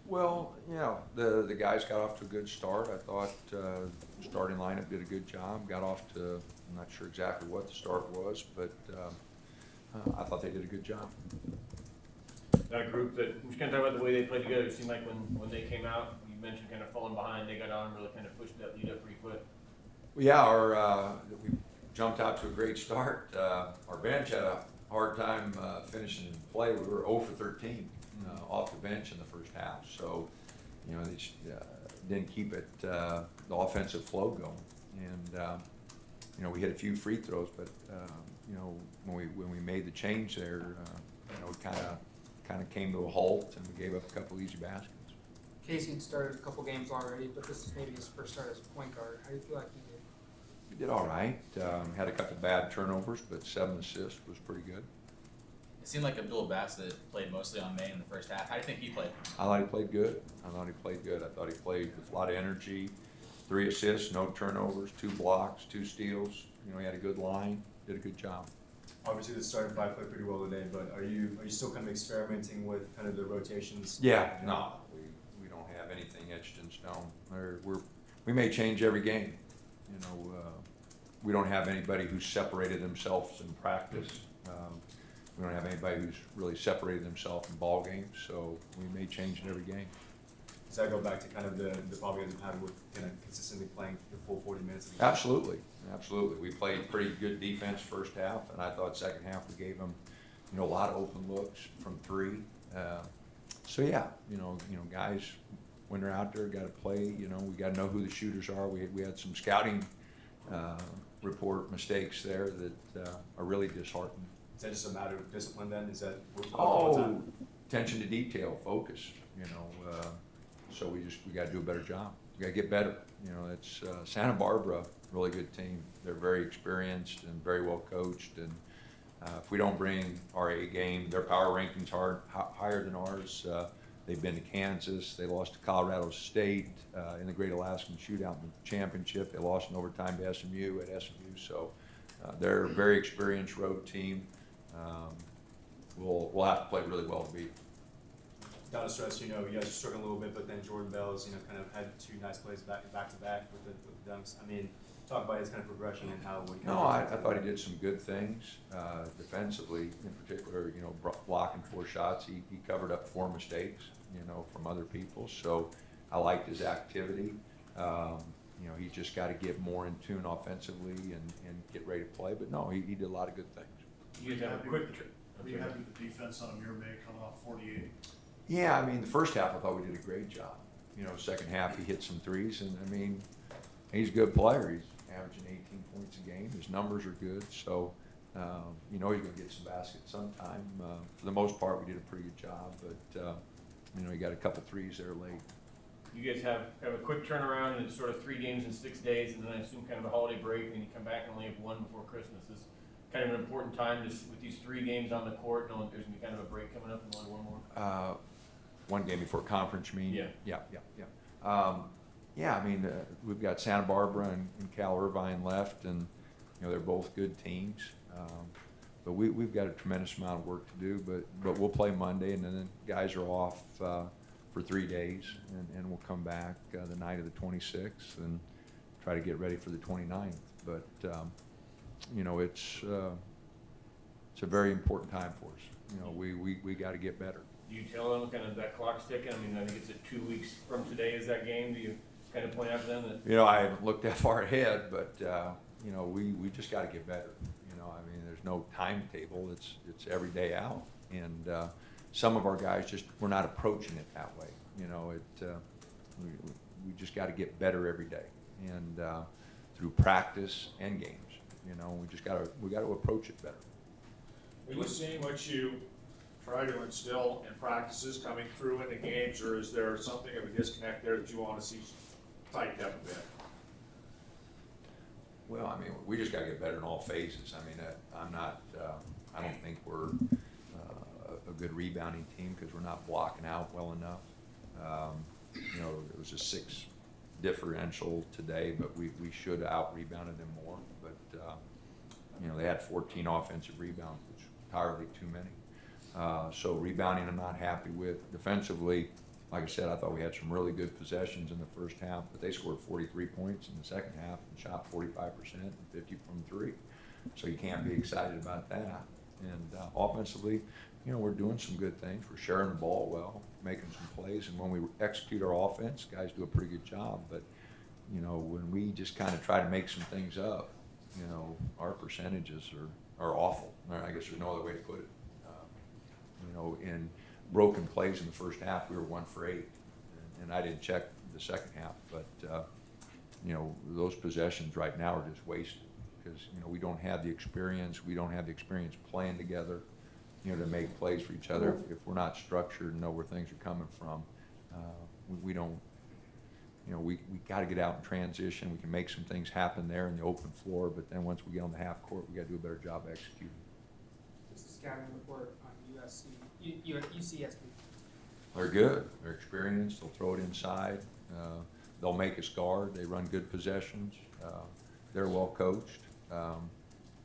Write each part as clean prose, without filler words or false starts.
Well, the guys got off to a good start. I thought starting lineup did a good job. Got off to, I'm not sure exactly what the start was, but I thought they did a good job. Got a group that, we kind of talk about the way they played together. It seemed like when they came out, you mentioned kind of falling behind, they got on and really kind of pushed that lead up pretty quick. Well, yeah, we jumped out to a great start. Our bench had a hard time finishing play. We were 0 for 13 off the bench in the first half. So, they just, didn't keep it, the offensive flow going. And, we hit a few free throws, but, when we made the change there, it kind of came to a halt and we gave up a couple easy baskets. Casey had started a couple games already, but this is maybe his first start as a point guard. How do you feel like he did? We did all right. Had a couple bad turnovers, but 7 assists was pretty good. It seemed like Abdul-Bassit played mostly on May in the first half. How do you think he played? I thought he played good. I thought he played with a lot of energy. 3 assists, no turnovers, 2 blocks, 2 steals. He had a good line, did a good job. Obviously, the starting 5 played pretty well today, but are you still kind of experimenting with kind of the rotations? Yeah, no, we don't have anything etched in stone. We may change every game. We don't have anybody who's separated themselves in practice. We don't have anybody who's really separated themselves in ball games, so we may change in every game. Does that go back to kind of the problem you had with kind of consistently playing the full 40 minutes? Absolutely. We played pretty good defense first half, and I thought second half we gave them, a lot of open looks from 3. So yeah, guys, when they're out there, got to play. We got to know who the shooters are. We had some scouting report mistakes there that are really disheartening. Is that just a matter of discipline then? Is that all the time? Attention to detail, focus. So we got to do a better job. We got to get better. It's Santa Barbara, really good team. They're very experienced and very well coached. And if we don't bring our A game, their power rankings higher than ours. They've been to Kansas. They lost to Colorado State in the Great Alaskan Shootout in the championship. They lost in overtime to SMU at SMU. So they're a very experienced road team. We'll have to play really well to beat. Down the stretch, you guys are struggling a little bit, but then Jordan Bell's, kind of had 2 nice plays back to back with the dunks. I mean, talk about his kind of progression and how we. No, I thought he did some good things defensively, in particular. Blocking 4 shots, he covered up 4 mistakes, from other people. So I liked his activity. He just got to get more in tune offensively and get ready to play. But no, he did a lot of good things. You guys have a quick. Are you happy with the defense on your May coming off 48? Yeah, the first half I thought we did a great job. Second half he hit some threes, and he's a good player. He's averaging 18 points a game. His numbers are good, so he's going to get some baskets sometime. For the most part, we did a pretty good job, but he got a couple threes there late. You guys have kind of a quick turnaround, and it's sort of 3 games in 6 days, and then I assume kind of a holiday break, and then you come back and only have 1 before Christmas. This is kind of an important time with these 3 games on the court, knowing there's going to be kind of a break coming up and only 1 more. 1 game before conference, you mean? Yeah. Yeah. We've got Santa Barbara and Cal Irvine left, and they're both good teams. But we've got a tremendous amount of work to do. But we'll play Monday, and then the guys are off for 3 days, and we'll come back the night of the 26th and try to get ready for the 29th. But it's a very important time for us. We got to get better. Do you tell them kind of that clock's ticking? I think it's at 2 weeks from today is that game. Do you kind of point out to them that? I haven't looked that far ahead, but we just got to get better. There's no timetable. It's every day out, and some of our guys we're not approaching it that way. We just got to get better every day, and through practice and games. We got to approach it better. Are you seeing what you try to instill in practices coming through in the games, or is there something of a disconnect there that you want to see tightened up a bit? Well, we just got to get better in all phases. I don't think we're a good rebounding team because we're not blocking out well enough. It was a 6 differential today, but we should have out-rebounded them more. But, they had 14 offensive rebounds, which is entirely too many. So rebounding I'm not happy with. Defensively, like I said, I thought we had some really good possessions in the first half, but they scored 43 points in the second half and shot 45% and 50 from three. So you can't be excited about that. And offensively, you know, we're doing some good things. We're sharing the ball well, making some plays, and when we execute our offense, guys do a pretty good job. But, you know, when we just kind of try to make some things up, you know, our percentages are awful. I guess there's no other way to put it. You know, in broken plays in the first half, we were 1 for 8. And I didn't check the second half, but, you know, those possessions right now are just wasted because, you know, we don't have the experience. We don't have the experience playing together, you know, to make plays for each other. If we're not structured and know where things are coming from, we don't, you know, we got to get out in transition. We can make some things happen there in the open floor, but then once we get on the half court, we got to do a better job executing. Just a scouting report on UCSB. They're good. They're experienced. They'll throw it inside. They'll make us guard. They run good possessions. They're well coached.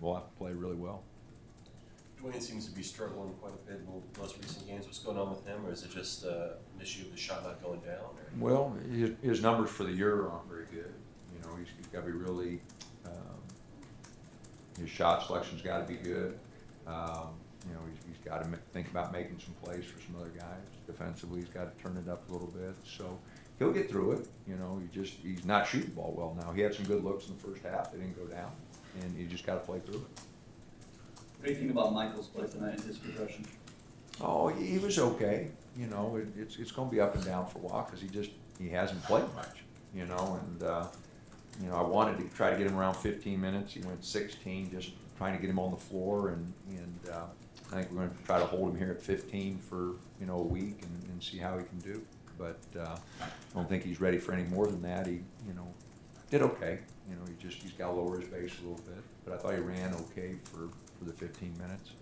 We'll have to play really well. Dwayne seems to be struggling quite a bit in the most recent games. What's going on with him, or is it just an issue of the shot not going down? Or? Well, his numbers for the year aren't very good. You know, he's got to be really, his shot selection's got to be good. You know, he's got to think about making some plays for some other guys. Defensively, he's got to turn it up a little bit. So he'll get through it. You know, he's not shooting the ball well now. He had some good looks in the first half. They didn't go down, and you just got to play through it. What do you think about Michael's play tonight and his progression? Oh, he was okay. You know, it's going to be up and down for a while because he hasn't played much. You know, and you know, I wanted to try to get him around 15 minutes. He went 16, just trying to get him on the floor, and I think we're going to try to hold him here at 15 for, you know, a week and see how he can do. But I don't think he's ready for any more than that. He, you know, did okay. You know, he's got to lower his base a little bit. But I thought he ran okay for the 15 minutes.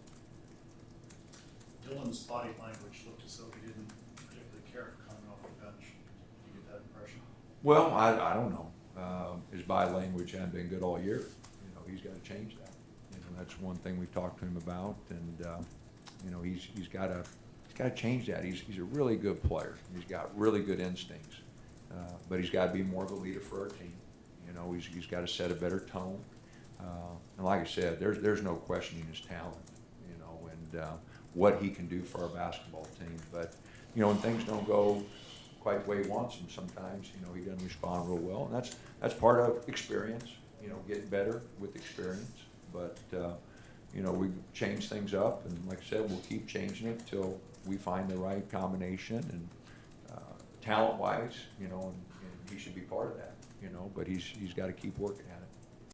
Dylan's body language looked as though he didn't particularly care for coming off the bench. Did you get that impression? Well, I don't know. His body language hadn't been good all year. You know, he's got to change that. You know, that's one thing we've talked to him about, and you know, he's got to change that. He's a really good player. He's got really good instincts, but he's got to be more of a leader for our team. You know, he's got to set a better tone. And like I said, there's no questioning his talent. You know, and what he can do for our basketball team. But you know, when things don't go quite the way he wants them, sometimes, you know, he doesn't respond real well, and that's part of experience. You know, getting better with experience. But you know, we've changed things up, and like I said, we'll keep changing it till we find the right combination. And talent-wise, you know, and he should be part of that. You know, but he's got to keep working at it.